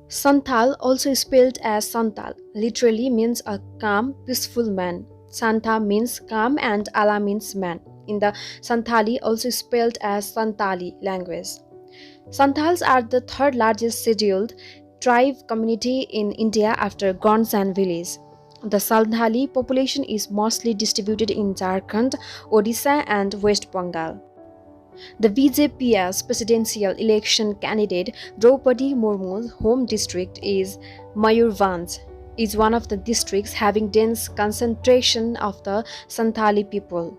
Santhal, also spelled as Santal, literally means a calm, peaceful man. Santa means calm and Ala means man. In the Santhali, also spelled as Santali language. Santhals are the third largest scheduled tribe community in India after Gonds and village. The Santhali population is mostly distributed in Jharkhand, Odisha, and West Bengal. The BJP's presidential election candidate Droupadi Murmu's home district is Mayurbhanj, is one of the districts having dense concentration of the Santhali people.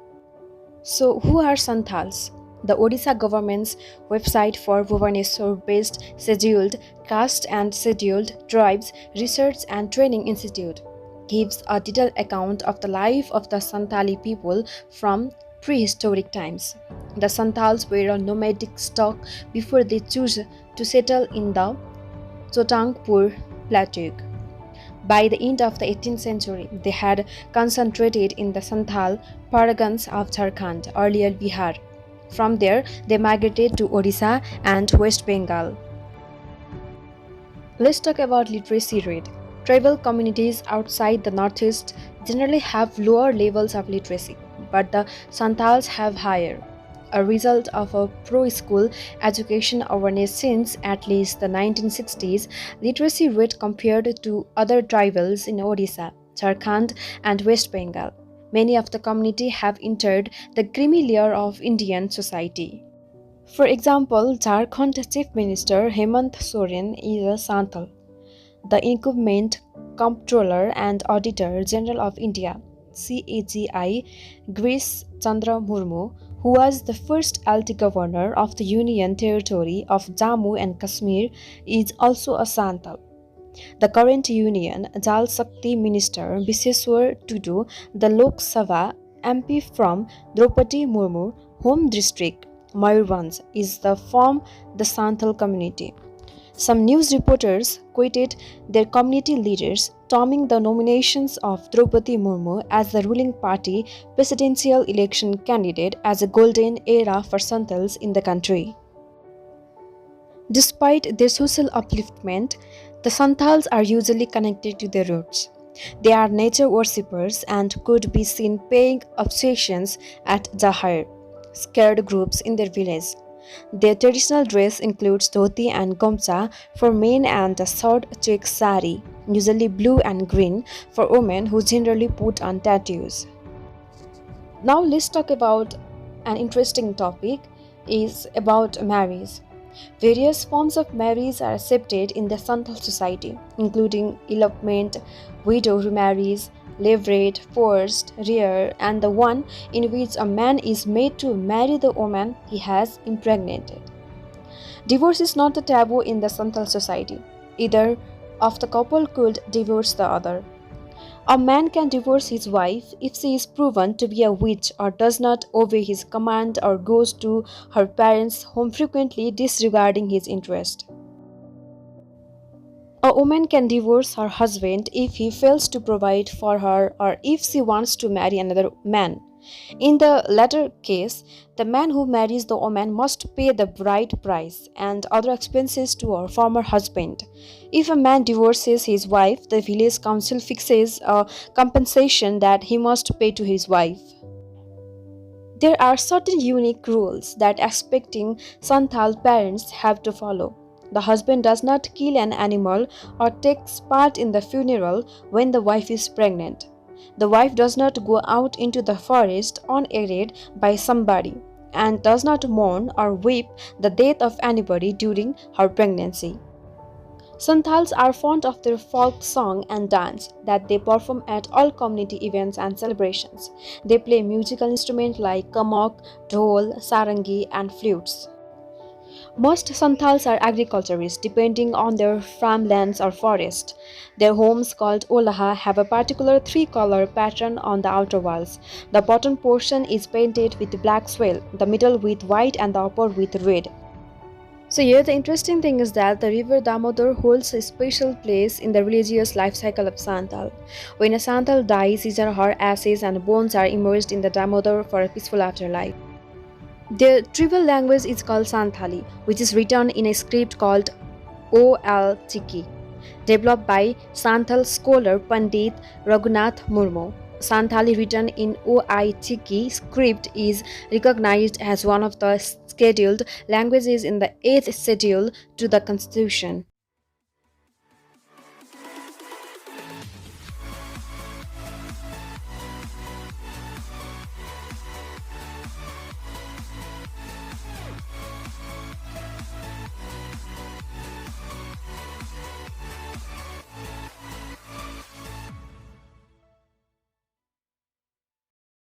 So, who are Santhals? The Odisha government's website for Bhubaneswar-based Scheduled Caste and Scheduled Tribes Research and Training Institute gives a detailed account of the life of the Santhali people from prehistoric times. The Santhals were a nomadic stock before they chose to settle in the Chotangpur plateau. By the end of the 18th century, they had concentrated in the Santhal paragans of Jharkhand, earlier Bihar. From there, they migrated to Odisha and West Bengal. Let's talk about literacy rate. Tribal communities outside the Northeast generally have lower levels of literacy, but the Santhals have higher, a result of a pro-school education awareness since at least the 1960s. Literacy rate compared to other tribals in Odisha, Jharkhand, and West Bengal. Many of the community have entered the creamy layer of Indian society. For example, Jharkhand Chief Minister Hemant Soren is a Santhal. The Incumbent Comptroller and Auditor General of India, CAGI, Girish Chandra Murmu, who was the first LT governor of the Union Territory of Jammu and Kashmir, is also a Santhal. The current Union Jal Shakti Minister Biseswar Tudu, the Lok Sabha MP from Droupadi Murmu home district Mayurbhanj, is from the Santhal community. Some news reporters quoted their community leaders storming the nominations of Droupadi Murmu as the ruling party presidential election candidate as a golden era for Santhals in the country. Despite their social upliftment, the Santhals are usually connected to their roots. They are nature worshippers and could be seen paying obsequies at Jahar, scared groups in their village. Their traditional dress includes dhoti and gamcha for men and a short check sari, usually blue and green, for women who generally put on tattoos. Now let's talk about an interesting topic is about marriage. Various forms of marriage are accepted in the Santhal society, including elopement, widow remarriage, levirate, forced, rare, and the one in which a man is made to marry the woman he has impregnated. Divorce is not a taboo in the Santhal society. Either of the couple could divorce the other. A man can divorce his wife if she is proven to be a witch or does not obey his command or goes to her parents' home frequently disregarding his interest. A woman can divorce her husband if he fails to provide for her or if she wants to marry another man. In the latter case, the man who marries the woman must pay the bride price and other expenses to her former husband. If a man divorces his wife, the village council fixes a compensation that he must pay to his wife. There are certain unique rules that expecting Santhal parents have to follow. The husband does not kill an animal or takes part in the funeral when the wife is pregnant. The wife does not go out into the forest unaided by somebody and does not mourn or weep the death of anybody during her pregnancy. Santhals are fond of their folk song and dance that they perform at all community events and celebrations. They play musical instruments like kamak, dhol, sarangi, and flutes. Most Santhals are agriculturists, depending on their farmlands or forest. Their homes, called olaha, have a particular three-color pattern on the outer walls. The bottom portion is painted with black swale, the middle with white and the upper with red. So here the interesting thing is that the river Damodar holds a special place in the religious life cycle of Santhal. When a Santhal dies, his or her ashes and bones are immersed in the Damodar for a peaceful afterlife. Their tribal language is called Santhali, which is written in a script called Ol Chiki. developed by Santhal scholar Pandit Raghunath Murmu. Santhali, written in Oitiki script, is recognized as one of the scheduled languages in the 8th schedule to the Constitution.